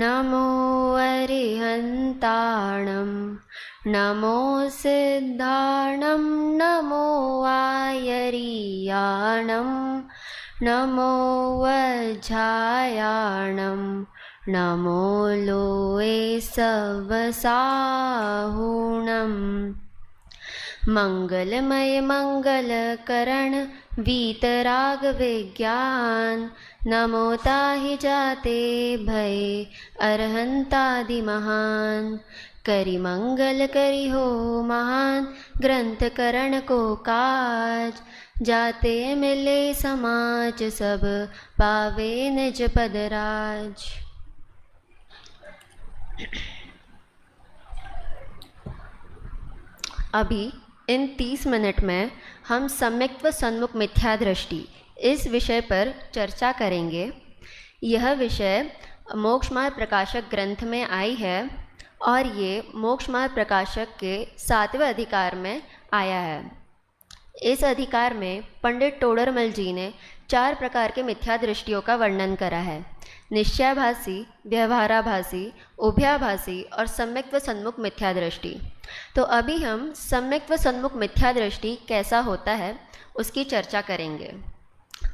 नमो अरिहन्ताणं नमो सिद्धाणं नमो आयरीयाणं नमो वज्रायाणं नमो लोए सवसाहुणम् मंगलमय मंगलकरण वीतराग विज्ञान नमो ताहि जाते भय अरहंतादि महान करि मंगल करि हो महान ग्रंथ करण को काज जाते मिले समाज सब पावे निज पदराज। अभी इन 30 मिनट में हम सम्यक् व सन्मुख मिथ्या दृष्टि इस विषय पर चर्चा करेंगे। यह विषय मोक्ष मार्ग प्रकाशक ग्रंथ में आई है और ये मोक्ष मार्ग प्रकाशक के 7वें अधिकार में आया है। इस अधिकार में पंडित टोडरमल जी ने 4 प्रकार के मिथ्या दृष्टियों का वर्णन करा है: निश्चयाभासी, व्यवहाराभासी, उभयाभासी और सम्यक् व सन्मुख मिथ्या दृष्टि। तो अभी हम सम्यक् व सन्मुख मिथ्या दृष्टि कैसा होता है उसकी चर्चा करेंगे।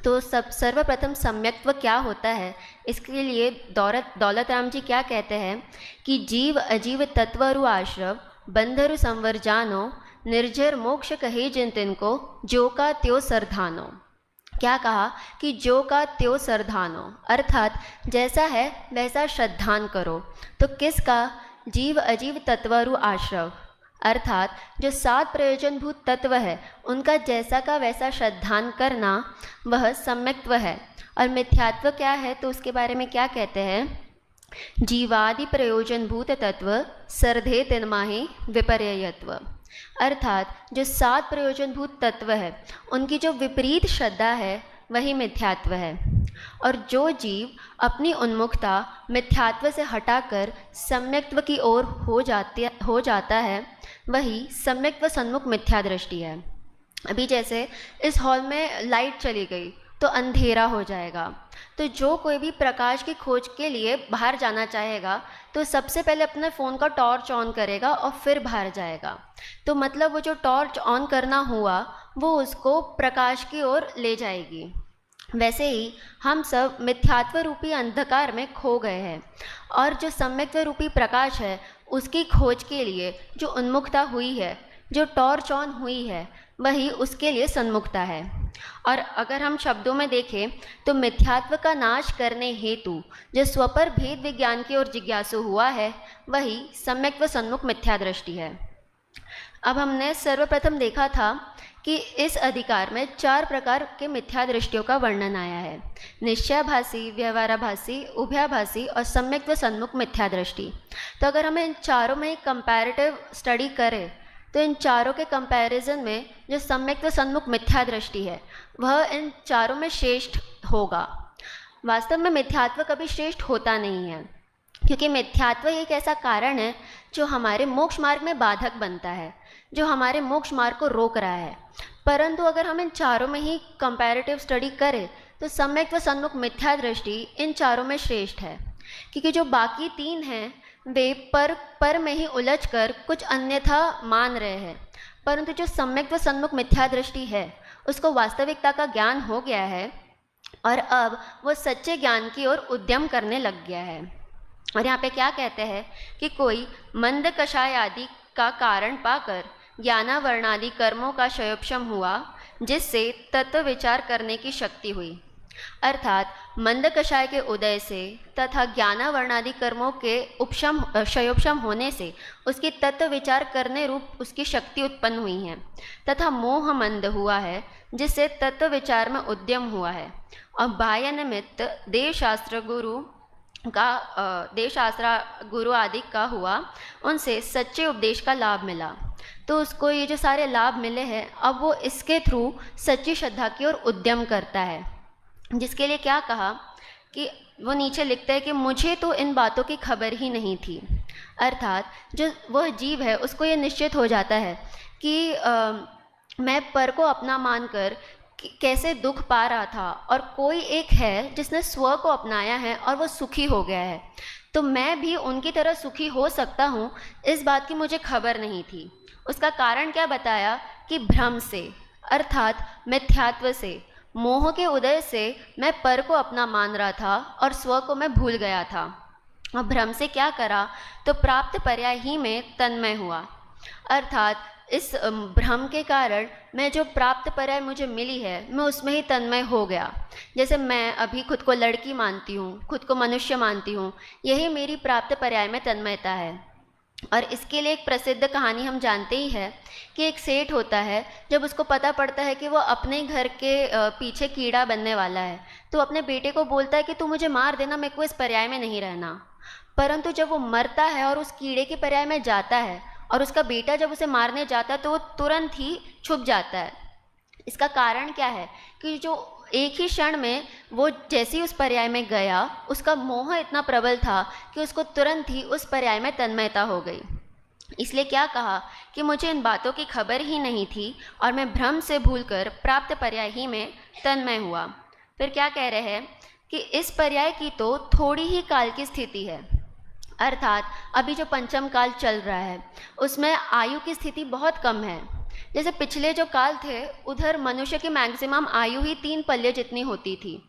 तो सर्वप्रथम सम्यक्त्व क्या होता है, इसके लिए दौलत राम जी क्या कहते हैं कि जीव अजीव तत्वरु आश्रव बंधरु संवर जानो निर्जर मोक्ष कहे जिन तिनको जो का त्यो सरधानो। क्या कहा कि जो का त्यो सरधानो, अर्थात जैसा है वैसा श्रद्धान करो। तो किसका? जीव अजीव तत्वरु आश्रव, अर्थात जो 7 प्रयोजनभूत तत्व है उनका जैसा का वैसा श्रद्धान करना वह सम्यक्त्व है। और मिथ्यात्व क्या है तो उसके बारे में क्या कहते हैं? जीवादि प्रयोजनभूत तत्व सरधे तिन्माहि विपर्ययत्व, अर्थात जो 7 प्रयोजनभूत तत्व है उनकी जो विपरीत श्रद्धा है वही मिथ्यात्व है। और जो जीव अपनी उन्मुखता मिथ्यात्व से हटाकर सम्यक्त्व की ओर हो जाता है वही सम्यक् व सन्मुख मिथ्या दृष्टि है। अभी जैसे इस हॉल में लाइट चली गई तो अंधेरा हो जाएगा, तो जो कोई भी प्रकाश की खोज के लिए बाहर जाना चाहेगा तो सबसे पहले अपने फ़ोन का टॉर्च ऑन करेगा और फिर बाहर जाएगा। तो मतलब वो जो टॉर्च ऑन करना हुआ वो उसको प्रकाश की ओर ले जाएगी। वैसे ही हम सब मिथ्यात्व रूपी अंधकार में खो गए हैं और जो सम्यक्त्व रूपी प्रकाश है उसकी खोज के लिए जो उन्मुखता हुई है, जो टॉर्च ऑन हुई है, वही उसके लिए सन्मुखता है। और अगर हम शब्दों में देखें तो मिथ्यात्व का नाश करने हेतु जो स्वपर भेद विज्ञान की ओर जिज्ञासु हुआ है वही सम्यक् व सन्मुख मिथ्या दृष्टि है। अब हमने सर्वप्रथम देखा था कि इस अधिकार में 4 प्रकार के मिथ्या दृष्टियों का वर्णन आया है: निश्चयाभासी, व्यवहाराभासी, उभयाभासी और सम्यक् व सन्मुख मिथ्या दृष्टि। तो अगर हम इन चारों में कंपैरेटिव स्टडी करें तो इन चारों के कंपैरिजन में जो सम्यक् व सन्मुख मिथ्या दृष्टि है वह इन चारों में श्रेष्ठ होगा। वास्तव में मिथ्यात्व कभी श्रेष्ठ होता नहीं है, क्योंकि मिथ्यात्व एक ऐसा कारण है जो हमारे मोक्ष मार्ग में बाधक बनता है, जो हमारे मोक्ष मार्ग को रोक रहा है। परंतु अगर हम इन चारों में ही कंपैरेटिव स्टडी करें तो सम्यक् व सन्मुख मिथ्या दृष्टि इन चारों में श्रेष्ठ है, क्योंकि जो बाकी 3 हैं वे पर में ही उलझकर कुछ अन्यथा मान रहे हैं। परंतु जो सम्यक् व सन्मुख मिथ्या दृष्टि है उसको वास्तविकता का ज्ञान हो गया है और अब वो सच्चे ज्ञान की ओर उद्यम करने लग गया है। और यहाँ पे क्या कहते हैं कि कोई मंद कषाय आदि का कारण पाकर ज्ञानावर्णादि कर्मों का क्षयोपशम हुआ, जिससे तत्व विचार करने की शक्ति हुई। अर्थात मंद कषाय के उदय से तथा ज्ञानावर्णादि कर्मों के क्षयोपशम होने से उसकी तत्व विचार करने रूप उसकी शक्ति उत्पन्न हुई है, तथा मोह मंद हुआ है जिससे तत्व विचार में उद्यम हुआ है। और बाह्य निमित्त देवशास्त्र गुरु आदि का हुआ, उनसे सच्चे उपदेश का लाभ मिला। तो उसको ये जो सारे लाभ मिले हैं अब वो इसके थ्रू सच्ची श्रद्धा की ओर उद्यम करता है, जिसके लिए क्या कहा कि वो नीचे लिखता है कि मुझे तो इन बातों की खबर ही नहीं थी। अर्थात जो वह जीव है उसको ये निश्चित हो जाता है कि मैं पर को अपना मानकर कैसे दुख पा रहा था, और कोई एक है जिसने स्व को अपनाया है और वो सुखी हो गया है, तो मैं भी उनकी तरह सुखी हो सकता हूँ, इस बात की मुझे खबर नहीं थी। उसका कारण क्या बताया कि भ्रम से, अर्थात मिथ्यात्व से, मोह के उदय से मैं पर को अपना मान रहा था और स्व को मैं भूल गया था। और भ्रम से क्या करा, तो प्राप्त पर्याय ही में तन्मय हुआ, अर्थात इस भ्रम के कारण मैं जो प्राप्त पर्याय मुझे मिली है मैं उसमें ही तन्मय हो गया। जैसे मैं अभी खुद को लड़की मानती हूँ, खुद को मनुष्य मानती हूँ, यही मेरी प्राप्त पर्याय में तन्मयता है। और इसके लिए एक प्रसिद्ध कहानी हम जानते ही है कि एक सेठ होता है, जब उसको पता पड़ता है कि वो अपने घर के पीछे कीड़ा बनने वाला है, तो अपने बेटे को बोलता है कि तू मुझे मार देना, मेरे को इस पर्याय में नहीं रहना। परंतु जब वो मरता है और उस कीड़े के पर्याय में जाता है, और उसका बेटा जब उसे मारने जाता है तो वो तुरंत ही छुप जाता है। इसका कारण क्या है कि जो एक ही क्षण में वो जैसे ही उस पर्याय में गया, उसका मोह इतना प्रबल था कि उसको तुरंत ही उस पर्याय में तन्मयता हो गई। इसलिए क्या कहा कि मुझे इन बातों की खबर ही नहीं थी और मैं भ्रम से भूलकर प्राप्त पर्याय ही में तन्मय हुआ। फिर क्या कह रहे हैं कि इस पर्याय की तो थोड़ी ही काल की स्थिति है, अर्थात अभी जो पंचम काल चल रहा है उसमें आयु की स्थिति बहुत कम है। जैसे पिछले जो काल थे उधर मनुष्य की मैक्सिमम आयु ही 3 पल्ले जितनी होती थी,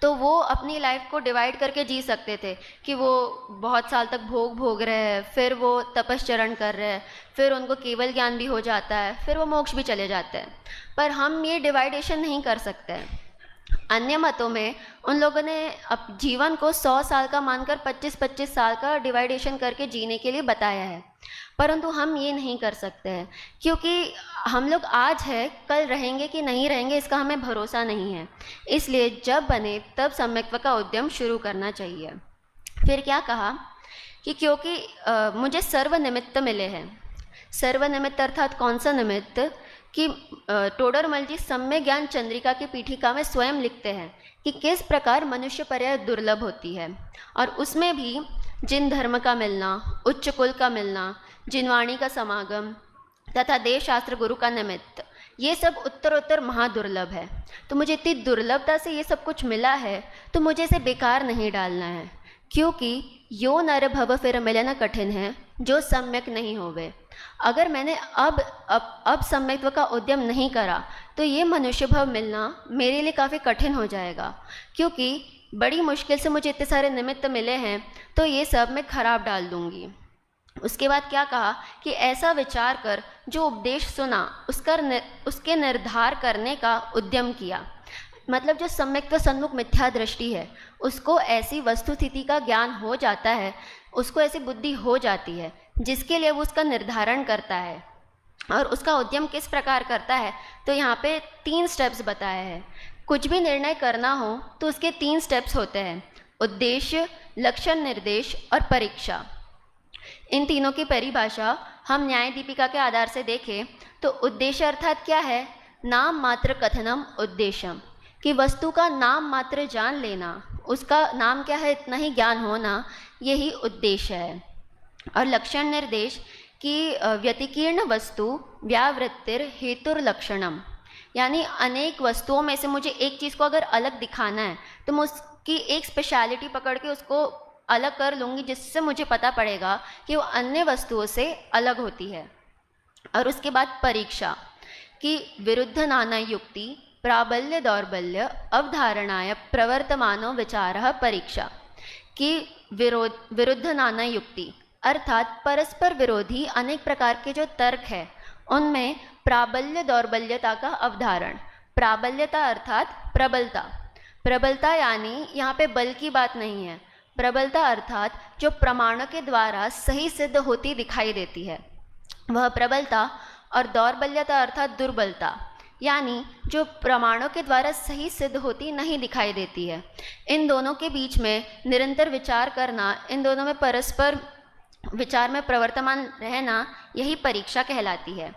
तो वो अपनी लाइफ को डिवाइड करके जी सकते थे कि वो बहुत साल तक भोग रहे हैं, फिर वो तपश्चरण कर रहे हैं, फिर उनको केवल ज्ञान भी हो जाता है, फिर वो मोक्ष भी चले जाते हैं। पर हम ये डिवाइडेशन नहीं कर सकते हैं। अन्य मतों में उन लोगों ने अब जीवन को 100 साल का मानकर 25-25 साल का डिवाइडेशन करके जीने के लिए बताया है, परंतु हम ये नहीं कर सकते हैं, क्योंकि हम लोग आज है, कल रहेंगे कि नहीं रहेंगे इसका हमें भरोसा नहीं है। इसलिए जब बने तब सम्यक्त्व का उद्यम शुरू करना चाहिए। फिर क्या कहा कि क्योंकि मुझे सर्व निमित्त मिले हैं। सर्व निमित्त अर्थात कौन सा निमित्त कि टोडरमल जी सम्य ज्ञान चंद्रिका की पीठिका में स्वयं लिखते हैं कि किस प्रकार मनुष्य पर्याय दुर्लभ होती है, और उसमें भी जिन धर्म का मिलना, उच्च कुल का मिलना, जिनवाणी का समागम तथा देव शास्त्र गुरु का निमित्त, ये सब उत्तरोत्तर महादुर्लभ है। तो मुझे इतनी दुर्लभता से ये सब कुछ मिला है, तो मुझे इसे बेकार नहीं डालना है, क्योंकि यो नर भव फिर मिलन कठिन है, जो सम्यक नहीं होवे। अगर मैंने अब सम्यक्त्व का उद्यम नहीं करा तो ये मनुष्य भव मिलना मेरे लिए काफ़ी कठिन हो जाएगा, क्योंकि बड़ी मुश्किल से मुझे इतने सारे निमित्त मिले हैं, तो ये सब मैं खराब डाल दूँगी। उसके बाद क्या कहा कि ऐसा विचार कर जो उपदेश सुना उसके निर्धार करने का उद्यम किया। मतलब जो सम्यक्त्व सन्मुख मिथ्या दृष्टि है, उसको ऐसी वस्तु स्थिति का ज्ञान हो जाता है, उसको ऐसी बुद्धि हो जाती है जिसके लिए वो उसका निर्धारण करता है। और उसका उद्यम किस प्रकार करता है, तो यहाँ पे 3 स्टेप्स बताए हैं। कुछ भी निर्णय करना हो तो उसके 3 स्टेप्स होते हैं: उद्देश्य, लक्षण निर्देश और परीक्षा। इन तीनों की परिभाषा हम न्याय दीपिका के आधार से देखें तो उद्देश्य अर्थात क्या है, नाम मात्र कथनम उद्देश्यम, कि वस्तु का नाम मात्र जान लेना, उसका नाम क्या है इतना ही ज्ञान होना, यही उद्देश्य है। और लक्षण निर्देश कि व्यतिकीर्ण वस्तु व्यावृत्तिर हेतुर्लक्षणम, यानी अनेक वस्तुओं में से मुझे एक चीज़ को अगर अलग दिखाना है तो मैं उसकी एक स्पेशलिटी पकड़ के उसको अलग कर लूँगी, जिससे मुझे पता पड़ेगा कि वो अन्य वस्तुओं से अलग होती है। और उसके बाद परीक्षा कि विरुद्ध नाना युक्ति प्राबल्य दौर्बल्य अवधारणाय प्रवर्तमानो विचारः परीक्षा, कि विरुद्ध नाना युक्ति अर्थात परस्पर विरोधी अनेक प्रकार के जो तर्क है उनमें प्राबल्य दौर्बल्यता का अवधारण। प्राबल्यता अर्थात प्रबलता, प्रबलता यानी यहाँ पे बल की बात नहीं है, प्रबलता अर्थात जो प्रमाणों के द्वारा सही सिद्ध होती दिखाई देती है वह प्रबलता, और दौर्बल्यता अर्थात दुर्बलता, यानी जो प्रमाणों के द्वारा सही सिद्ध होती नहीं दिखाई देती है। इन दोनों के बीच में निरंतर विचार करना, इन दोनों में परस्पर विचार में प्रवर्तमान रहना, यही परीक्षा कहलाती है।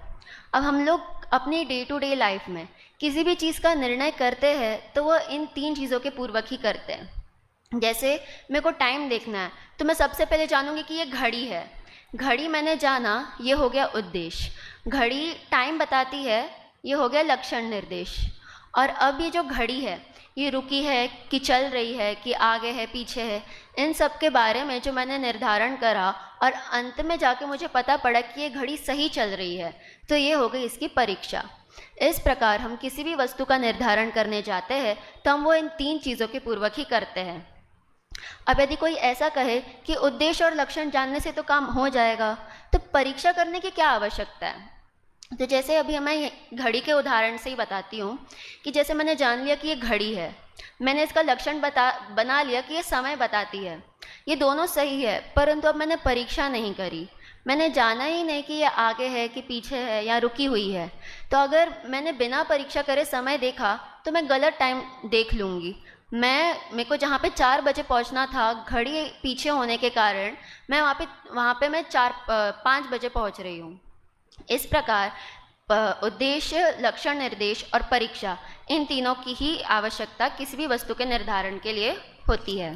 अब हम लोग अपनी डे टू डे लाइफ में किसी भी चीज़ का निर्णय करते हैं तो वह इन 3 चीज़ों के पूर्वक ही करते हैं। जैसे मेरे को टाइम देखना है तो मैं सबसे पहले जानूंगी कि ये घड़ी है, घड़ी मैंने जाना, ये हो गया उद्देश्य। घड़ी टाइम बताती है, ये हो गया लक्षण निर्देश। और अब ये जो घड़ी है ये रुकी है कि चल रही है कि आगे है पीछे है, इन सब के बारे में जो मैंने निर्धारण करा और अंत में जाके मुझे पता पड़ा कि ये घड़ी सही चल रही है, तो ये हो गई इसकी परीक्षा। इस प्रकार हम किसी भी वस्तु का निर्धारण करने जाते हैं तो हम वो इन 3 चीज़ों के पूर्वक ही करते हैं। अब यदि कोई ऐसा कहे कि उद्देश्य और लक्षण जानने से तो काम हो जाएगा, तो परीक्षा करने की क्या आवश्यकता है? तो जैसे अभी मैं घड़ी के उदाहरण से ही बताती हूँ कि जैसे मैंने जान लिया कि ये घड़ी है, मैंने इसका लक्षण बना लिया कि ये समय बताती है, ये दोनों सही है, परंतु अब मैंने परीक्षा नहीं करी, मैंने जाना ही नहीं कि ये आगे है कि पीछे है या रुकी हुई है। तो अगर मैंने बिना परीक्षा करे समय देखा तो मैं गलत टाइम देख लूँगी। मेरे को जहाँ पे 4 बजे पहुँचना था, घड़ी पीछे होने के कारण मैं वहाँ पे मैं 5 बजे पहुँच रही हूँ। इस प्रकार उद्देश्य, लक्षण, निर्देश और परीक्षा, इन तीनों की ही आवश्यकता किसी भी वस्तु के निर्धारण के लिए होती है।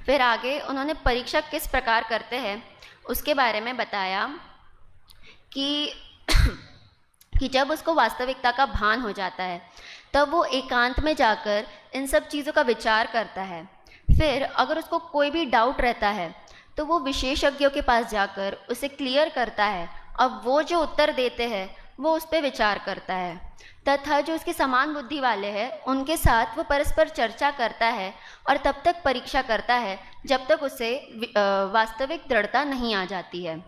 फिर आगे उन्होंने परीक्षा किस प्रकार करते हैं उसके बारे में बताया कि कि जब उसको वास्तविकता का भान हो जाता है तब वो एकांत में जाकर इन सब चीज़ों का विचार करता है। फिर अगर उसको कोई भी डाउट रहता है तो वो विशेषज्ञों के पास जाकर उसे क्लियर करता है। अब वो जो उत्तर देते हैं वो उस पर विचार करता है तथा जो उसकी समान बुद्धि वाले हैं उनके साथ वो परस्पर चर्चा करता है और तब तक परीक्षा करता है जब तक उसे वास्तविक दृढ़ता नहीं आ जाती है।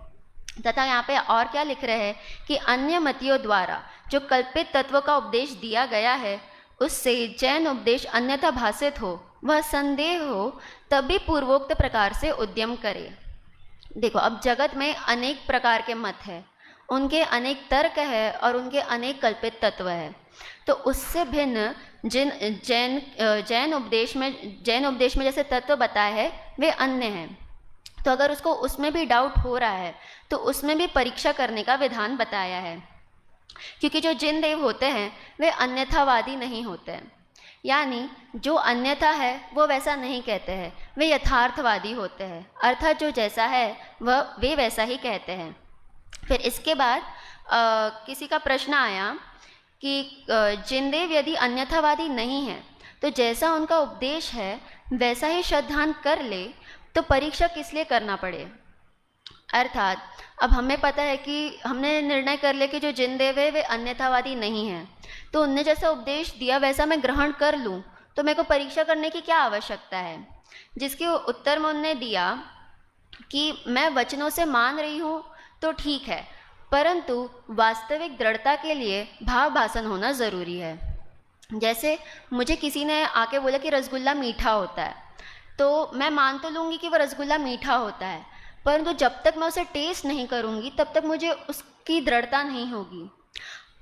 तथा यहाँ पे और क्या लिख रहे हैं कि अन्य मतियों द्वारा जो कल्पित तत्व का उपदेश दिया गया है उससे जैन उपदेश अन्यथा भाषित हो, वह संदेह हो, तब भी पूर्वोक्त प्रकार से उद्यम करे। देखो, अब जगत में अनेक प्रकार के मत हैं, उनके अनेक तर्क है और उनके अनेक कल्पित तत्व है। तो उससे भिन्न जिन जैन उपदेश में जैसे तत्व बताए हैं वे अन्य हैं। तो अगर उसको उसमें भी डाउट हो रहा है तो उसमें भी परीक्षा करने का विधान बताया है, क्योंकि जो जिन देव होते हैं वे अन्यथावादी नहीं होते हैं, यानी जो अन्यथा है वो वैसा नहीं कहते हैं, वे यथार्थवादी होते हैं, अर्थात जो जैसा है वे वैसा ही कहते हैं। फिर इसके बाद किसी का प्रश्न आया कि जिनदेव यदि अन्यथावादी नहीं है तो जैसा उनका उपदेश है वैसा ही श्रद्धान कर ले तो परीक्षा किस लिए करना पड़े। अर्थात अब हमें पता है कि हमने निर्णय कर लिया कि जो जिनदेव है वे अन्यथावादी नहीं हैं, तो उनने जैसा उपदेश दिया वैसा मैं ग्रहण कर लूँ तो मेरे को परीक्षा करने की क्या आवश्यकता है। जिसके उत्तर में उनने दिया कि मैं वचनों से मान रही हूँ तो ठीक है, परंतु वास्तविक दृढ़ता के लिए भाव भाषण होना ज़रूरी है। जैसे मुझे किसी ने आके बोला कि रसगुल्ला मीठा होता है, तो मैं मान तो लूँगी कि वह रसगुल्ला मीठा होता है, परंतु जब तक मैं उसे टेस्ट नहीं करूँगी तब तक मुझे उसकी दृढ़ता नहीं होगी।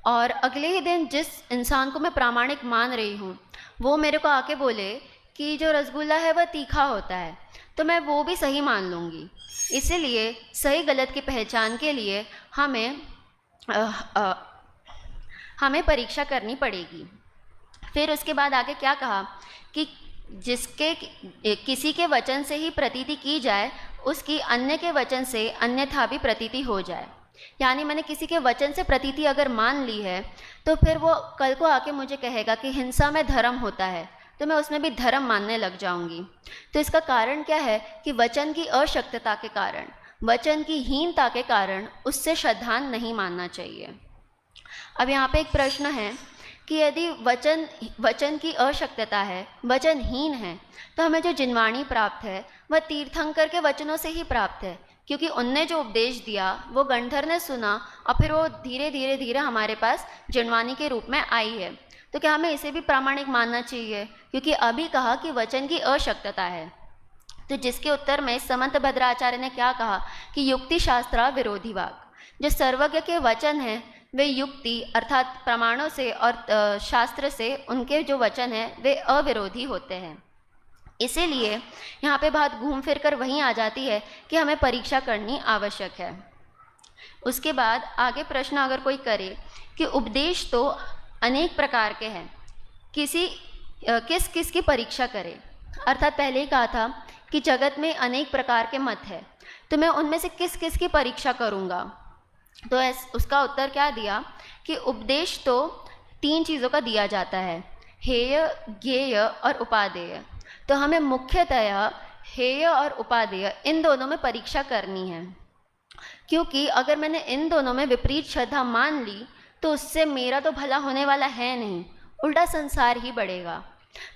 और अगले ही दिन जिस इंसान को मैं प्रामाणिक मान रही हूँ वो मेरे को आके बोले कि जो रसगुल्ला है वह तीखा होता है, तो मैं वो भी सही मान लूँगी। इसीलिए सही गलत की पहचान के लिए हमें परीक्षा करनी पड़ेगी। फिर उसके बाद आगे क्या कहा कि जिसके किसी के वचन से ही प्रतीति की जाए उसकी अन्य के वचन से अन्यथा भी प्रतीति हो जाए। यानी मैंने किसी के वचन से प्रतीति अगर मान ली है तो फिर वो कल को आके मुझे कहेगा कि हिंसा में धर्म होता है, तो मैं उसमें भी धर्म मानने लग जाऊंगी। तो इसका कारण क्या है कि वचन की अशक्तता के कारण, वचन की हीनता के कारण उससे श्रद्धान नहीं मानना चाहिए। अब यहाँ पे एक प्रश्न है कि यदि वचन की अशक्तता है, वचन हीन है, तो हमें जो जिनवाणी प्राप्त है वह तीर्थंकर के वचनों से ही प्राप्त है, क्योंकि उनने जो उपदेश दिया वो गंधर ने सुना और फिर वो धीरे धीरे हमारे पास जिनवाणी के रूप में आई है। तो क्या हमें इसे भी प्रामाणिक मानना चाहिए, क्योंकि अभी कहा कि वचन की अशक्तता है। तो जिसके उत्तर में समंत भद्राचार्य ने क्या कहा कि युक्ति शास्त्रा विरोधी वाक, जो सर्वज्ञ के वचन हैं वे युक्ति अर्थात प्रमाणों से और शास्त्र से उनके जो वचन हैं वे अविरोधी होते हैं। इसीलिए यहाँ पे बात घूम फिर कर वहीं आ जाती है कि हमें परीक्षा करनी आवश्यक है। उसके बाद आगे प्रश्न अगर कोई करे कि उपदेश तो अनेक प्रकार के हैं, किस की परीक्षा करे। अर्थात पहले ही कहा था कि जगत में अनेक प्रकार के मत है, तो मैं उनमें से किस की परीक्षा करूँगा। तो उसका उत्तर क्या दिया कि उपदेश तो 3 चीज़ों का दिया जाता है, हेय, ज्ञेय और उपादेय। तो हमें मुख्यतः हेय और उपादेय इन दोनों में परीक्षा करनी है, क्योंकि अगर मैंने इन दोनों में विपरीत श्रद्धा मान ली तो उससे मेरा तो भला होने वाला है नहीं, उल्टा संसार ही बढ़ेगा।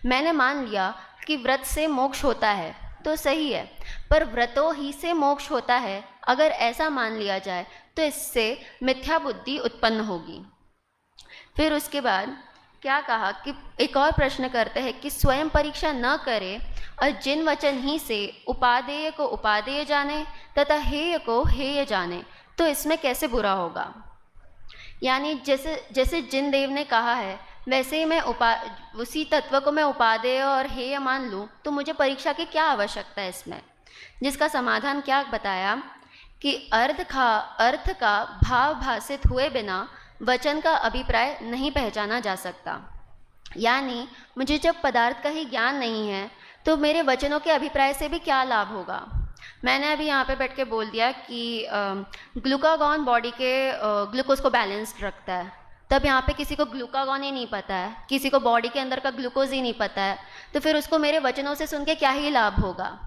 मैंने मान लिया कि व्रत से मोक्ष होता है तो सही है, पर व्रतों ही से मोक्ष होता है अगर ऐसा मान लिया जाए तो इससे मिथ्या बुद्धि उत्पन्न होगी। फिर उसके बाद क्या कहा कि एक और प्रश्न करते हैं कि स्वयं परीक्षा न करे और जिन वचन ही से उपादेय को उपादेय जाने तथा हेय को हेय जाने तो इसमें कैसे बुरा होगा। यानी जैसे जिन देव ने कहा है वैसे ही मैं उसी तत्व को मैं उपादेय और हेय मान लूँ तो मुझे परीक्षा की क्या आवश्यकता है इसमें। जिसका समाधान क्या बताया कि अर्थ का भाव भाषित हुए बिना वचन का अभिप्राय नहीं पहचाना जा सकता। यानी मुझे जब पदार्थ का ही ज्ञान नहीं है तो मेरे वचनों के अभिप्राय से भी क्या लाभ होगा। मैंने अभी यहाँ पे बैठ के बोल दिया कि ग्लूकागॉन बॉडी के ग्लूकोज को बैलेंस्ड रखता है, तब यहाँ पे किसी को ग्लूकागॉन ही नहीं पता है, किसी को बॉडी के अंदर का ग्लूकोज ही नहीं पता है, तो फिर उसको मेरे वचनों से सुन के क्या ही लाभ होगा।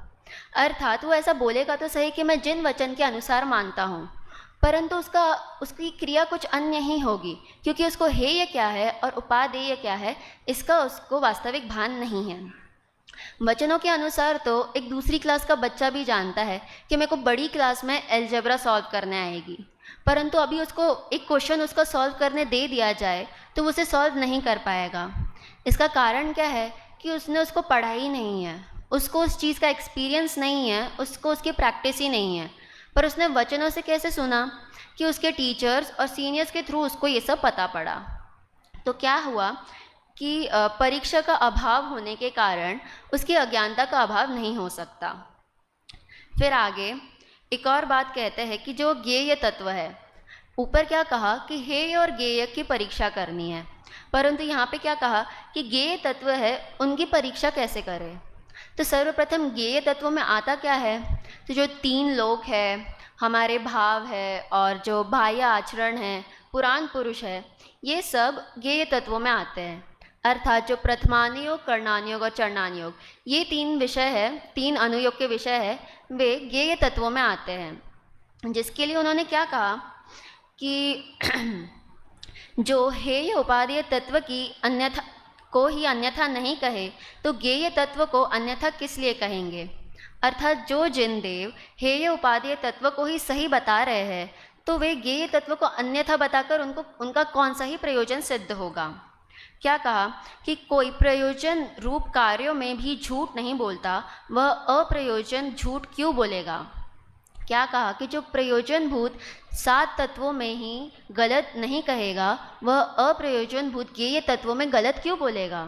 अर्थात वो ऐसा बोलेगा तो सही कि मैं जिन वचन के अनुसार मानता हूँ, परंतु उसकी क्रिया कुछ अन्य ही होगी, क्योंकि उसको हेय क्या है और उपादेय क्या है इसका उसको वास्तविक भान नहीं है। वचनों के अनुसार तो एक दूसरी क्लास का बच्चा भी जानता है कि मेरे को बड़ी क्लास में अलजेब्रा सॉल्व करने आएगी, परंतु अभी उसको एक क्वेश्चन उसका सॉल्व करने दे दिया जाए तो वो उसे सॉल्व नहीं कर पाएगा। इसका कारण क्या है कि उसने उसको पढ़ा ही नहीं है, उसको उस चीज़ का एक्सपीरियंस नहीं है, उसको उसकी प्रैक्टिस ही नहीं है। पर उसने वचनों से कैसे सुना कि उसके टीचर्स और सीनियर्स के थ्रू उसको ये सब पता पड़ा। तो क्या हुआ कि परीक्षा का अभाव होने के कारण उसकी अज्ञानता का अभाव नहीं हो सकता। फिर आगे एक और बात कहते हैं कि जो ज्ञेय तत्व है, ऊपर क्या कहा कि हेय और ज्ञेय की परीक्षा करनी है, परंतु यहाँ पे क्या कहा कि ज्ञेय तत्व है उनकी परीक्षा कैसे करें। तो सर्वप्रथम ज्ञेय तत्वों में आता क्या है, तो जो 3 लोक है, हमारे भाव है और जो बाह्य आचरण है, पुराण पुरुष है, ये सब ज्ञेय तत्वों में आते हैं। अर्थात जो प्रथमानुयोग, कर्णानुयोग और चरणानुयोग, ये 3 विषय है, 3 अनुयोग के विषय है, वे ज्ञेय तत्वों में आते हैं। जिसके लिए उन्होंने क्या कहा कि जो हेय उपादेय तत्व की अन्यथा को ही अन्यथा नहीं कहे तो ज्ञेय तत्व को अन्यथा किस लिए कहेंगे। अर्थात जो जिन देव हेय उपादेय तत्व को ही सही बता रहे हैं तो वे ज्ञेय तत्व को अन्यथा बताकर उनका कौन सा ही प्रयोजन सिद्ध होगा। क्या कहा कि कोई प्रयोजन रूप कार्यों में भी झूठ नहीं बोलता, वह अप्रयोजन झूठ क्यों बोलेगा। क्या कहा कि जो प्रयोजन भूत 7 तत्वों में ही गलत नहीं कहेगा, वह अप्रयोजन भूत ज्ञेय तत्वों में गलत क्यों बोलेगा।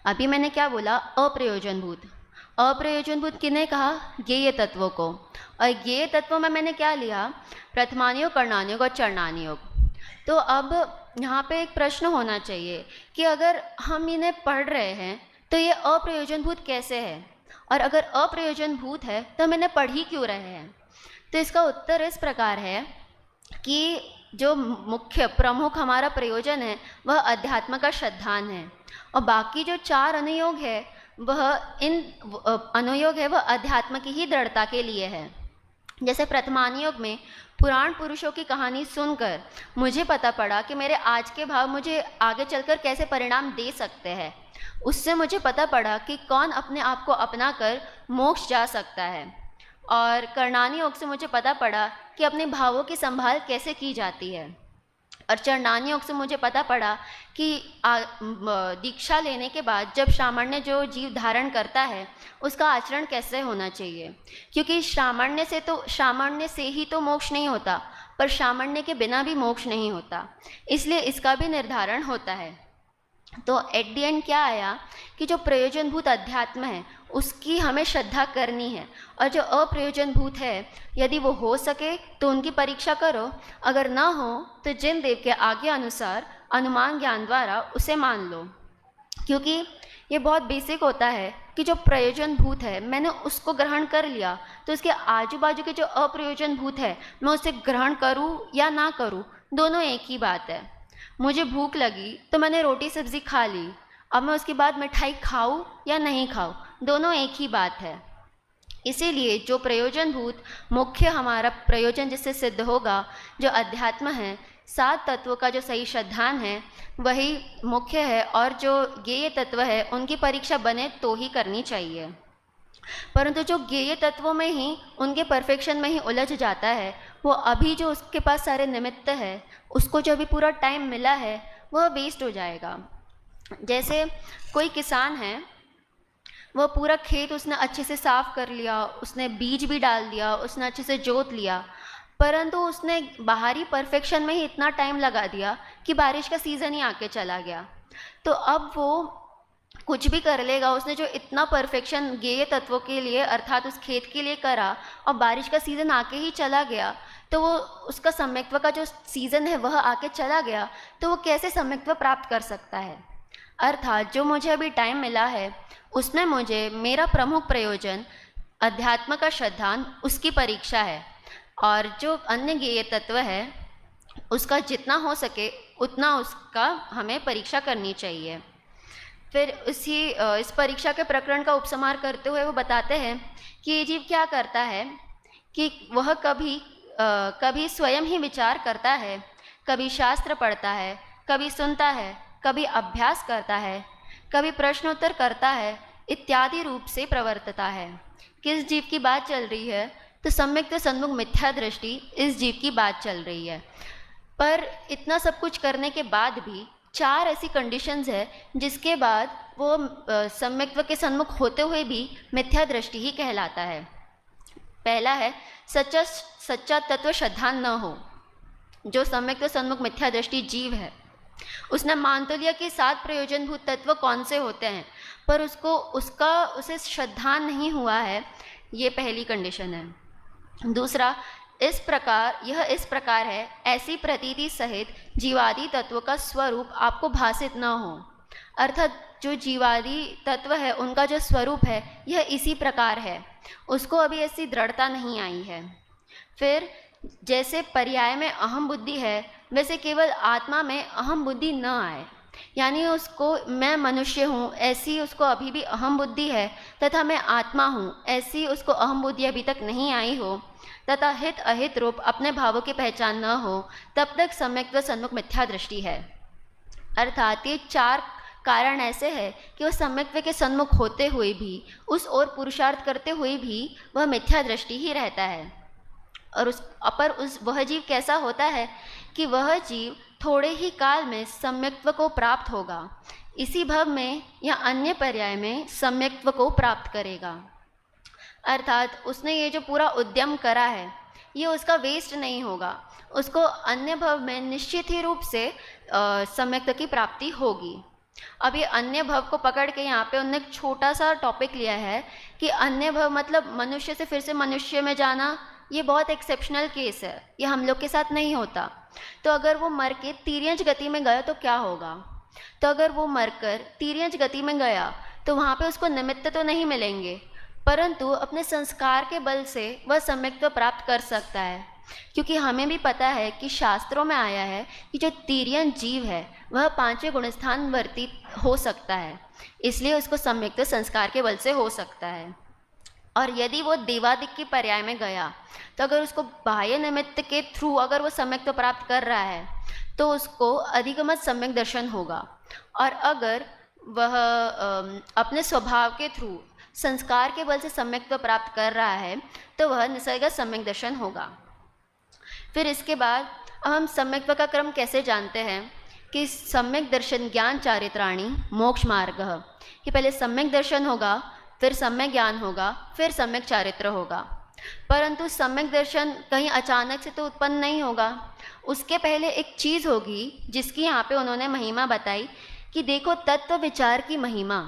अभी मैंने क्या बोला, अप्रयोजन भूत। अप्रयोजन भूत किन्हें कहा, ज्ञेय तत्वों को। और ज्ञेय तत्वों में मैंने क्या लिया, प्रथमानुयोग, कर्णानुयोग और चरणानुयोग। तो अब यहाँ पे एक प्रश्न होना चाहिए कि अगर हम इन्हें पढ़ रहे हैं तो ये अप्रयोजन भूत कैसे है, और अगर अप्रयोजन भूत है तो हम इन्हें पढ़ ही क्यों रहे हैं। तो इसका उत्तर इस प्रकार है कि जो मुख्य प्रमुख हमारा प्रयोजन है वह अध्यात्म का श्रद्धान है, और बाकी जो 4 अनुयोग है वह अध्यात्म की ही दृढ़ता के लिए है। जैसे प्रथमानुयोग में पुराण पुरुषों की कहानी सुनकर मुझे पता पड़ा कि मेरे आज के भाव मुझे आगे चलकर कैसे परिणाम दे सकते हैं। उससे मुझे पता पड़ा कि कौन अपने आप को अपनाकर मोक्ष जा सकता है। और कर्णानुयोग से मुझे पता पड़ा कि अपने भावों की संभाल कैसे की जाती है। और चरणानुयोग से मुझे पता पड़ा कि दीक्षा लेने के बाद जब श्रामण्य जो जीव धारण करता है उसका आचरण कैसे होना चाहिए, क्योंकि श्रामण्य से ही तो मोक्ष नहीं होता, पर श्रामण्य के बिना भी मोक्ष नहीं होता, इसलिए इसका भी निर्धारण होता है। तो एट द एंड क्या आया कि जो प्रयोजनभूत अध्यात्म है उसकी हमें श्रद्धा करनी है, और जो अप्रयोजनभूत है यदि वो हो सके तो उनकी परीक्षा करो, अगर ना हो तो जिन देव के आगे अनुसार अनुमान ज्ञान द्वारा उसे मान लो। क्योंकि ये बहुत बेसिक होता है कि जो प्रयोजनभूत है मैंने उसको ग्रहण कर लिया, तो उसके आजू बाजू के जो अप्रयोजनभूत है मैं उसे ग्रहण करूँ या ना करूँ, दोनों एक ही बात है। मुझे भूख लगी तो मैंने रोटी सब्ज़ी खा ली, अब मैं उसके बाद मिठाई खाऊं या नहीं खाऊं, दोनों एक ही बात है। इसीलिए जो प्रयोजनभूत मुख्य हमारा प्रयोजन जिससे सिद्ध होगा, जो अध्यात्म है, 7 तत्वों का जो सही श्रद्धान है वही मुख्य है, और जो ज्ञेय तत्व है उनकी परीक्षा बने तो ही करनी चाहिए। परंतु जो ज्ञेय तत्वों में ही उनके परफेक्शन में ही उलझ जाता है, वो अभी जो उसके पास सारे निमित्त है, उसको जो अभी पूरा टाइम मिला है वह वेस्ट हो जाएगा। जैसे कोई किसान है, वह पूरा खेत उसने अच्छे से साफ कर लिया, उसने बीज भी डाल दिया, उसने अच्छे से जोत लिया, परंतु उसने बाहरी परफेक्शन में ही इतना टाइम लगा दिया कि बारिश का सीज़न ही आके चला गया। तो अब वो कुछ भी कर लेगा, उसने जो इतना परफेक्शन ज्ञेय तत्वों के लिए अर्थात उस खेत के लिए करा और बारिश का सीज़न आके ही चला गया, तो वो उसका सम्यक्त्व का जो सीज़न है वह आके चला गया, तो वो कैसे सम्यक्त्व प्राप्त कर सकता है। अर्थात जो मुझे अभी टाइम मिला है उसमें मुझे मेरा प्रमुख प्रयोजन अध्यात्म का श्रद्धान, उसकी परीक्षा है, और जो अन्य ज्ञेय तत्व है उसका जितना हो सके उतना उसका हमें परीक्षा करनी चाहिए। फिर इस परीक्षा के प्रकरण का उपसंहार करते हुए वो बताते हैं कि ये जीव क्या करता है कि वह कभी स्वयं ही विचार करता है, कभी शास्त्र पढ़ता है, कभी सुनता है, कभी अभ्यास करता है, कभी प्रश्नोत्तर करता है, इत्यादि रूप से प्रवर्तता है। किस जीव की बात चल रही है? तो सम्यक सन्मुख मिथ्या दृष्टि इस जीव की बात चल रही है। पर इतना सब कुछ करने के बाद भी 4 ऐसी कंडीशंस है जिसके बाद वो सम्यक्त्व के सन्मुख होते हुए भी मिथ्या दृष्टि ही कहलाता है। पहला है सच्चा तत्व श्रद्धान न हो। जो सम्यक्त्व सन्मुख मिथ्या दृष्टि जीव है, उसने मान तो लिया कि 7 प्रयोजनभूत तत्व कौन से होते हैं, पर उसे श्रद्धान नहीं हुआ है, ये पहली कंडीशन है। दूसरा, इस प्रकार है, ऐसी प्रतीति सहित जीवादि तत्वों का स्वरूप आपको भासित न हो। अर्थात जो जीवादि तत्व है उनका जो स्वरूप है यह इसी प्रकार है, उसको अभी ऐसी दृढ़ता नहीं आई है। फिर जैसे पर्याय में अहम बुद्धि है, वैसे केवल आत्मा में अहम बुद्धि न आए, यानी उसको मैं मनुष्य हूँ ऐसी उसको अभी भी अहम बुद्धि है, तथा मैं आत्मा हूँ ऐसी उसको अहम बुद्धि अभी तक नहीं आई हो, तथा हित अहित रूप अपने भावों की पहचान न हो, तब तक सम्यक्त्व सन्मुख मिथ्या दृष्टि है। अर्थात ये 4 कारण ऐसे हैं कि वह सम्यक्त्व के सन्मुख होते हुए भी, उस ओर पुरुषार्थ करते हुए भी वह मिथ्या दृष्टि ही रहता है। और वह जीव कैसा होता है कि वह जीव थोड़े ही काल में सम्यक्त्व को प्राप्त होगा, इसी भव में या अन्य पर्याय में सम्यक्त्व को प्राप्त करेगा। अर्थात उसने ये जो पूरा उद्यम करा है ये उसका वेस्ट नहीं होगा, उसको अन्य भव में निश्चित ही रूप से सम्यक्त्व की प्राप्ति होगी। अब ये अन्य भव को पकड़ के यहाँ पे उन्होंने एक छोटा सा टॉपिक लिया है कि अन्य भव मतलब मनुष्य से फिर से मनुष्य में जाना, ये बहुत एक्सेप्शनल केस है, ये हम लोग के साथ नहीं होता। तो अगर वो मर के तिर्यंच गति में गया तो क्या होगा? तो अगर वो मरकर तिर्यंच गति में गया तो वहाँ पे उसको निमित्त तो नहीं मिलेंगे, परंतु अपने संस्कार के बल से वह सम्यक्त्व प्राप्त कर सकता है, क्योंकि हमें भी पता है कि शास्त्रों में आया है कि जो तिर्यन जीव है वह 5वें गुणस्थान वर्ती हो सकता है, इसलिए उसको सम्यक्त्व संस्कार के बल से हो सकता है। और यदि वो देवादिक की पर्याय में गया तो अगर उसको बाह्य निमित्त के थ्रू अगर वो सम्यक्त्व प्राप्त कर रहा है तो उसको अधिगमत सम्यक दर्शन होगा, और अगर वह अपने स्वभाव के थ्रू संस्कार के बल से सम्यक्त्व प्राप्त कर रहा है तो वह निसर्ग सम्यक दर्शन होगा। फिर इसके बाद हम सम्यक्त्व का क्रम कैसे जानते हैं कि सम्यक दर्शन ज्ञान चारित्राणी मोक्ष मार्ग, कि पहले सम्यक दर्शन होगा, फिर सम्यक ज्ञान होगा, फिर सम्यक चारित्र होगा। परंतु सम्यक दर्शन कहीं अचानक से तो उत्पन्न नहीं होगा, उसके पहले एक चीज़ होगी जिसकी यहाँ पे उन्होंने महिमा बताई कि देखो तत्व विचार की महिमा,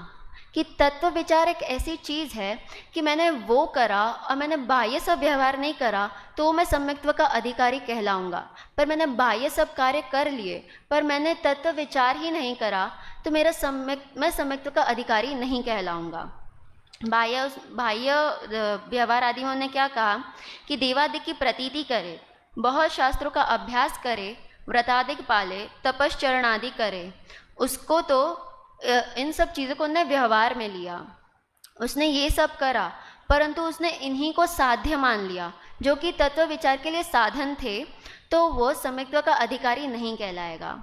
कि तत्व विचार एक ऐसी चीज़ है कि मैंने वो करा और मैंने बाह्य सब व्यवहार नहीं करा तो मैं सम्यक्त्व का अधिकारी कहलाऊंगा, पर मैंने बाह्य सब कार्य कर लिए पर मैंने तत्व विचार ही नहीं करा तो मैं सम्यक्त्व का अधिकारी नहीं कहलाऊंगा। बाह्य व्यवहार आदि में उन्होंने क्या कहा कि देवादि की प्रतीति करे, बहुत शास्त्रों का अभ्यास करे, व्रतादिक पाले, तपश्चरण आदि करे। उसको तो इन सब चीज़ों को उसने व्यवहार में लिया, उसने ये सब करा, परंतु उसने इन्हीं को साध्य मान लिया जो कि तत्व विचार के लिए साधन थे, तो वो सम्यक्त्व का अधिकारी नहीं कहलाएगा।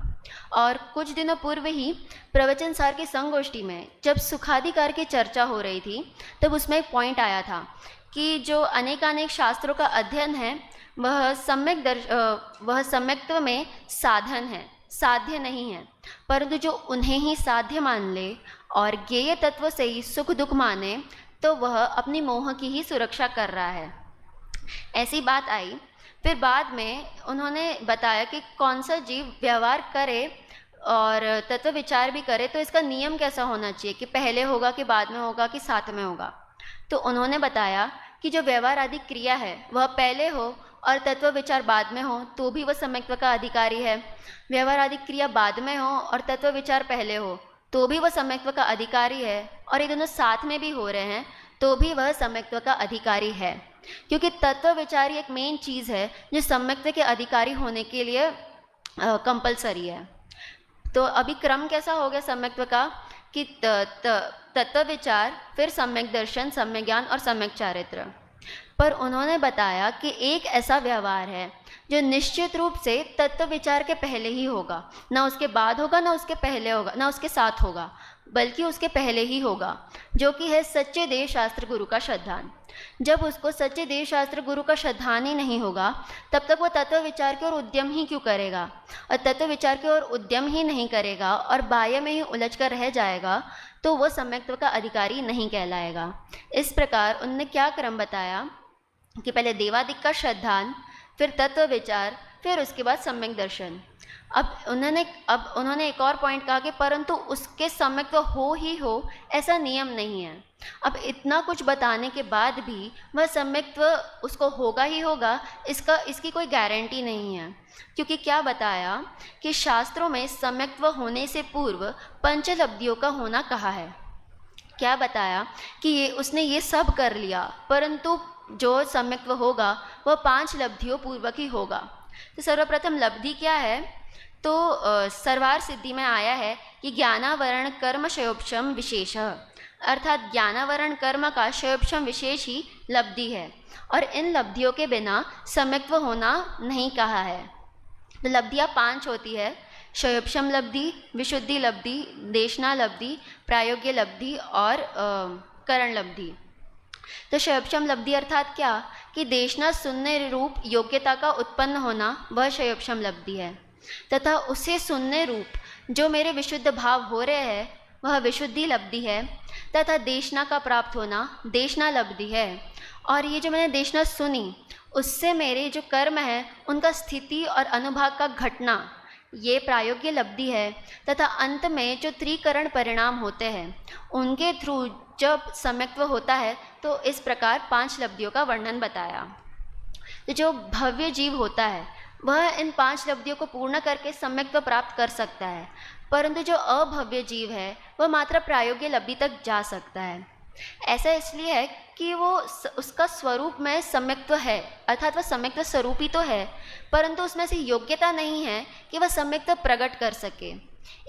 और कुछ दिनों पूर्व ही प्रवचन सार की संगोष्ठी में जब सुखाधिकार की चर्चा हो रही थी, तब उसमें एक पॉइंट आया था कि जो अनेकानेक शास्त्रों का अध्ययन है वह सम्यक्त्व में साधन है, साध्य नहीं है, परंतु जो उन्हें ही साध्य मान ले और ज्ञेय तत्व से ही सुख दुख माने, तो वह अपनी मोह की ही सुरक्षा कर रहा है। ऐसी बात आई। फिर बाद में उन्होंने बताया कि कौन सा जीव व्यवहार करे और तत्व विचार भी करे, तो इसका नियम कैसा होना चाहिए, कि पहले होगा कि बाद में होगा कि साथ में होगा। तो उन्होंने बताया कि जो व्यवहार आदि क्रिया है वह पहले हो और तत्व विचार बाद में हो तो भी वह सम्यक्त्व का अधिकारी है। व्यवहार आदि क्रिया बाद में हो और तत्व विचार पहले हो तो भी वह सम्यक्त्व का अधिकारी है, और ये दोनों साथ में भी हो रहे हैं तो भी वह सम्यक्त्व का अधिकारी है, क्योंकि तत्व विचार एक मेन चीज़ है जो सम्यक्त्व के अधिकारी होने के लिए कंपलसरी है। तो अभी क्रम कैसा हो गया सम्यक्त्व का, कि तत्व विचार, फिर सम्यक दर्शन, सम्यक ज्ञान और सम्यक चारित्र। पर उन्होंने बताया कि एक ऐसा व्यवहार है जो निश्चित रूप से तत्व विचार के पहले ही होगा, ना उसके बाद होगा, ना उसके पहले होगा, ना उसके साथ होगा, बल्कि उसके पहले ही होगा, जो कि है सच्चे देव शास्त्र गुरु का श्रद्धान। जब उसको सच्चे देव शास्त्र गुरु का श्रद्धान ही नहीं होगा, तब तक वो तत्व विचार की ओर उद्यम ही क्यों करेगा, और तत्व विचार की ओर उद्यम ही नहीं करेगा और बाह्य में ही उलझ कर रह जाएगा, तो वो सम्यक्त्व का अधिकारी नहीं कहलाएगा। इस प्रकार उन्होंने क्या क्रम बताया कि पहले देवादिक का श्रद्धान, फिर तत्व विचार, फिर उसके बाद सम्यक दर्शन। अब उन्होंने एक और पॉइंट कहा कि परंतु उसके सम्यक्त्व हो ही हो ऐसा नियम नहीं है। अब इतना कुछ बताने के बाद भी वह सम्यक्त्व उसको होगा ही होगा, इसकी कोई गारंटी नहीं है, क्योंकि क्या बताया कि शास्त्रों में सम्यक्त्व होने से पूर्व पंचलब्धियों का होना कहा है। क्या बताया कि उसने ये सब कर लिया, परंतु जो सम्यक्त्व होगा वह 5 लब्धियों पूर्वक ही होगा। तो सर्वप्रथम लब्धि क्या है, तो सर्वार सिद्धि में आया है कि ज्ञानावरण कर्म शयोपशम विशेष, अर्थात ज्ञानावरण कर्म का शयोपशम विशेष ही लब्धि है, और इन लब्धियों के बिना सम्यक्त्व होना नहीं कहा है। तो लब्धियाँ 5 होती है, शयोपशम लब्धि, विशुद्धि लब्धि, देशना लब्धि, प्रायोग्य लब्धि और करण लब्धि। तो शयोपशम लब्धि अर्थात क्या, कि देशना सुनने रूप योग्यता का उत्पन्न होना, वह शयोपशम लब्धि है, तथा उसे सुनने रूप जो मेरे विशुद्ध भाव हो रहे हैं वह विशुद्धि लब्धि है, तथा देशना का प्राप्त होना देशना लब्धि है। और ये जो मैंने देशना सुनी उससे मेरे जो कर्म है उनका स्थिति और अनुभाग का घटना, ये प्रायोग्य लब्धि है, तथा अंत में जो त्रिकरण परिणाम होते हैं उनके थ्रू जब सम्यक्त्व होता है, तो इस प्रकार 5 लब्धियों का वर्णन बताया। तो जो भव्य जीव होता है वह इन 5 लब्धियों को पूर्ण करके सम्यक्त्व प्राप्त कर सकता है, परंतु जो अभव्य जीव है वह मात्र प्रायोग्य लब्धि तक जा सकता है। ऐसा इसलिए है कि वो उसका स्वरूप में सम्यक्त्व है, अर्थात वह सम्यक्त्व स्वरूपी तो है, परंतु उसमें से योग्यता नहीं है कि वह सम्यक्त्व प्रकट कर सके।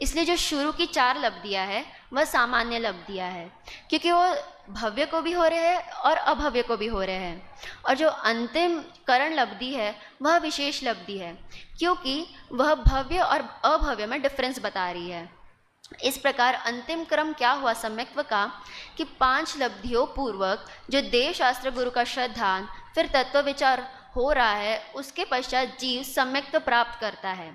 इसलिए जो शुरू की 4 लब्धियाँ है वह सामान्य लब्धियाँ है, क्योंकि वो भव्य को भी हो रहे हैं और अभव्य को भी हो रहे हैं, और जो अंतिम करण लब्धि है वह विशेष लब्धि है, क्योंकि वह भव्य और अभव्य में डिफरेंस बता रही है। इस प्रकार अंतिम क्रम क्या हुआ सम्यक्त्व का, कि 5 लब्धियों पूर्वक जो देव शास्त्र गुरु का श्रद्धान, फिर तत्व विचार हो रहा है, उसके पश्चात जीव सम्यक्त्व प्राप्त करता है,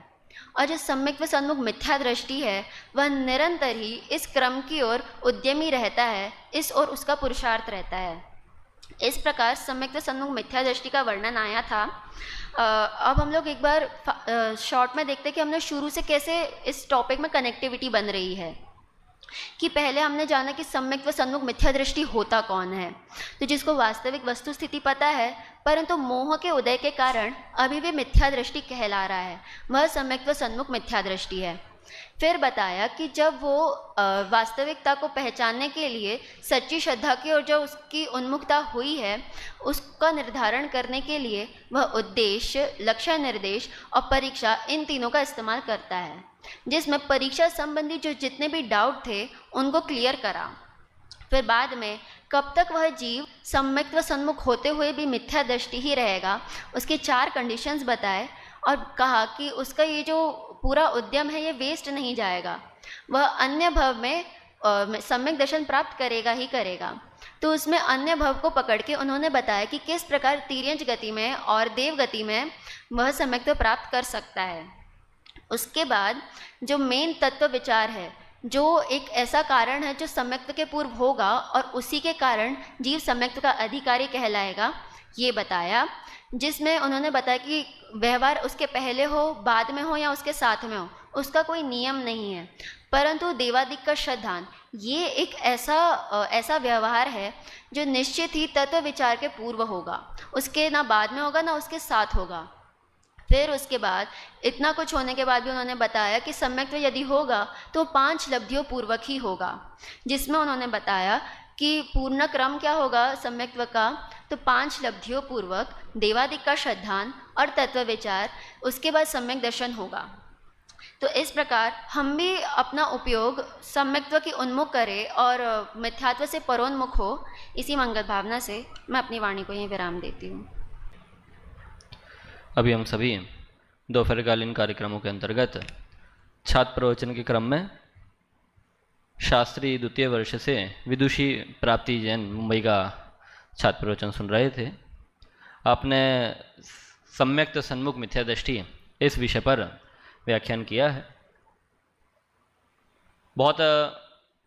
और जो सम्यक्त्व सन्मुख मिथ्या दृष्टि है वह निरंतर ही इस क्रम की ओर उद्यमी रहता है, इस ओर उसका पुरुषार्थ रहता है। इस प्रकार सम्यक्त्व सन्मुख मिथ्या दृष्टि का वर्णन आया था। अब हम लोग एक बार शॉर्ट में देखते हैं कि हमने शुरू से कैसे इस टॉपिक में कनेक्टिविटी बन रही है। कि पहले हमने जाना कि सम्यक्त्व सन्मुख मिथ्या दृष्टि होता कौन है, तो जिसको वास्तविक वस्तु स्थिति पता है परंतु मोह के उदय के कारण अभी भी मिथ्या दृष्टि कहला रहा है, वह सम्यक्त्व सन्मुख मिथ्या दृष्टि है। फिर बताया कि जब वो वास्तविकता को पहचानने के लिए सच्ची श्रद्धा की ओर जो उसकी उन्मुखता हुई है, उसका निर्धारण करने के लिए वह उद्देश्य, लक्ष्य निर्देश और परीक्षा, इन तीनों का इस्तेमाल करता है, जिसमें परीक्षा संबंधी जो जितने भी डाउट थे उनको क्लियर करा। फिर बाद में कब तक वह जीव सम्यक्त व सन्मुख होते हुए भी मिथ्या दृष्टि ही रहेगा, उसके 4 कंडीशंस बताए और कहा कि उसका ये जो पूरा उद्यम है ये वेस्ट नहीं जाएगा, वह अन्य भव में सम्यक दर्शन प्राप्त करेगा ही करेगा। तो उसमें अन्य भव को पकड़ के उन्होंने बताया कि किस प्रकार तिर्यंच गति में और देव गति में वह सम्यक्त्व प्राप्त कर सकता है। उसके बाद जो मेन तत्व विचार है, जो एक ऐसा कारण है जो सम्यक्त्व के पूर्व होगा और उसी के कारण जीव सम्यक्त्व का अधिकारी कहलाएगा, ये बताया, जिसमें उन्होंने बताया कि व्यवहार उसके पहले हो, बाद में हो या उसके साथ में हो, उसका कोई नियम नहीं है, परंतु देवादिक का श्रद्धान ये एक ऐसा व्यवहार है जो निश्चित ही तत्व विचार के पूर्व होगा, उसके ना बाद में होगा ना उसके साथ होगा। फिर उसके बाद इतना कुछ होने के बाद भी उन्होंने बताया कि सम्यक्त्व यदि होगा तो 5 लब्धियों पूर्वक ही होगा, जिसमें उन्होंने बताया कि पूर्ण क्रम क्या होगा सम्यक्त्व का, तो 5 लब्धियों पूर्वक देवादिक का श्रद्धान और तत्व विचार, उसके बाद सम्यक दर्शन होगा। तो इस प्रकार हम भी अपना उपयोग सम्यक्त्व की उन्मुख करें और मिथ्यात्व से परोन्मुख हो, इसी मंगल भावना से मैं अपनी वाणी को यहीं विराम देती हूँ। अभी हम सभी दोपहरकालीन कार्यक्रमों के अंतर्गत छात्र प्रवचन के क्रम में शास्त्री द्वितीय वर्ष से विदुषी प्राप्ति जैन मुंबई का छात्र प्रवचन सुन रहे थे। आपने सम्यक्त सन्मुख मिथ्या दृष्टि इस विषय पर व्याख्यान किया है। बहुत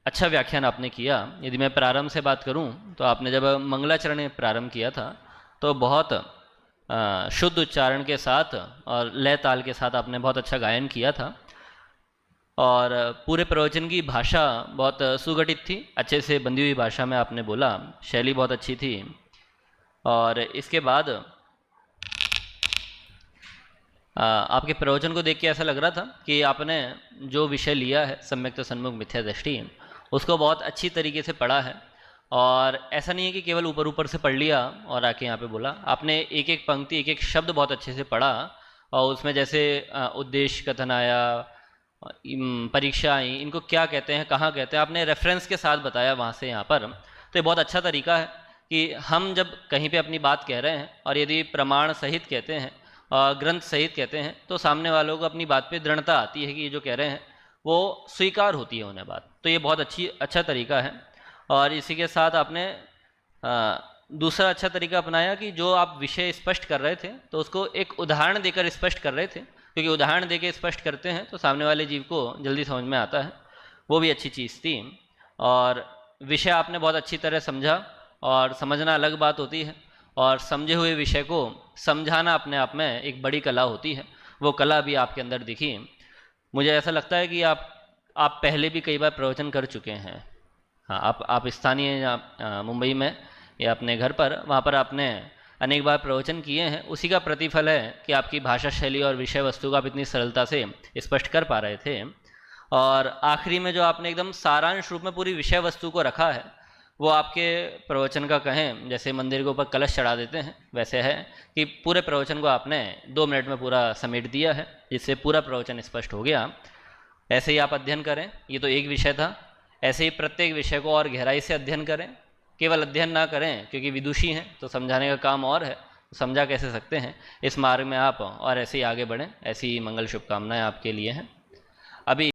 अच्छा व्याख्यान आपने किया। यदि मैं प्रारंभ से बात करूं तो आपने जब मंगलाचरण प्रारंभ किया था तो बहुत शुद्ध उच्चारण के साथ और लय ताल के साथ आपने बहुत अच्छा गायन किया था और पूरे प्रवचन की भाषा बहुत सुगठित थी, अच्छे से बंधी हुई भाषा में आपने बोला, शैली बहुत अच्छी थी। और इसके बाद आपके प्रवचन को देख के ऐसा लग रहा था कि आपने जो विषय लिया है सम्यक्त सन्मुख मिथ्या दृष्टि, उसको बहुत अच्छी तरीके से पढ़ा है। और ऐसा नहीं है कि केवल ऊपर ऊपर से पढ़ लिया और आके यहाँ पे बोला, आपने एक एक पंक्ति एक एक शब्द बहुत अच्छे से पढ़ा और उसमें जैसे उद्देश्य कथन आया, परीक्षा आई, इनको क्या कहते हैं, कहाँ कहते हैं, आपने रेफरेंस के साथ बताया वहाँ से यहाँ पर। तो ये बहुत अच्छा तरीका है कि हम जब कहीं पे अपनी बात कह रहे हैं और यदि प्रमाण सहित कहते हैं और ग्रंथ सहित कहते हैं तो सामने वालों को अपनी बात पे दृढ़ता आती है कि ये जो कह रहे हैं वो स्वीकार होती है उन्हें बात। तो ये बहुत अच्छा तरीका है। और इसी के साथ आपने दूसरा अच्छा तरीका अपनाया कि जो आप विषय स्पष्ट कर रहे थे तो उसको एक उदाहरण देकर स्पष्ट कर रहे थे, क्योंकि उदाहरण देकर स्पष्ट करते हैं तो सामने वाले जीव को जल्दी समझ में आता है। वो भी अच्छी चीज़ थी। और विषय आपने बहुत अच्छी तरह समझा, और समझना अलग बात होती है और समझे हुए विषय को समझाना अपने आप में एक बड़ी कला होती है। वो कला भी आपके अंदर दिखी। मुझे ऐसा लगता है कि आप पहले भी कई बार प्रवचन कर चुके हैं। हाँ, आप स्थानीय मुंबई में या अपने घर पर, वहाँ पर आपने अनेक बार प्रवचन किए हैं। उसी का प्रतिफल है कि आपकी भाषा शैली और विषय वस्तु को आप इतनी सरलता से स्पष्ट कर पा रहे थे। और आखिरी में जो आपने एकदम सारांश रूप में पूरी विषय वस्तु को रखा है, वो आपके प्रवचन का कहें जैसे मंदिर के ऊपर कलश चढ़ा देते हैं, वैसे है कि पूरे प्रवचन को आपने 2 मिनट में पूरा समेट दिया है, जिससे पूरा प्रवचन स्पष्ट हो गया। ऐसे ही आप अध्ययन करें। ये तो एक विषय था। ऐसे ही प्रत्येक विषय को और गहराई से अध्ययन करें। केवल अध्ययन ना करें, क्योंकि विदुषी हैं तो समझाने का काम और है, समझा कैसे सकते हैं। इस मार्ग में आप और ऐसे ही आगे बढ़ें। ऐसी मंगल शुभकामनाएं आपके लिए हैं। अभी